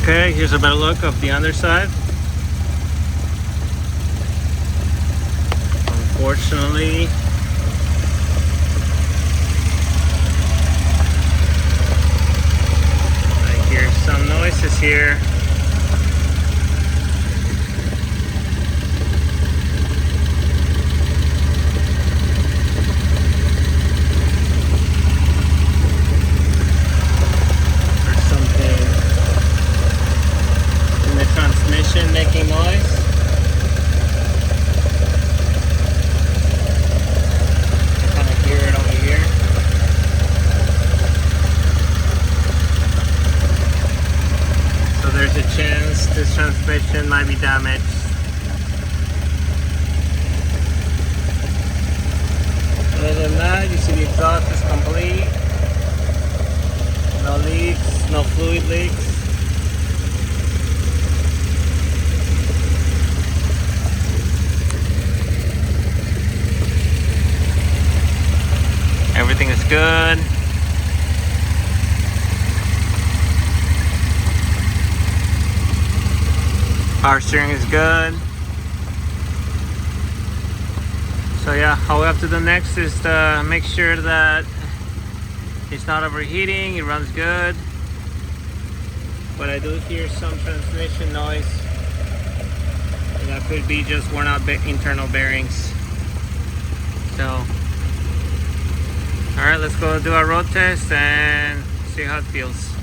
Okay, here's a better look of the underside. Unfortunately, I hear some noises here. There's something in the transmission making noise. There's a chance this transmission might be damaged. Other than that, you see the exhaust is complete. No leaks, no fluid leaks. Everything is good. Power steering is good. So yeah, all we have to do next is to make sure that it's not overheating, it runs good. But I do hear some transmission noise. And that could be just worn out internal bearings. So, alright, let's go do our road test and see how it feels.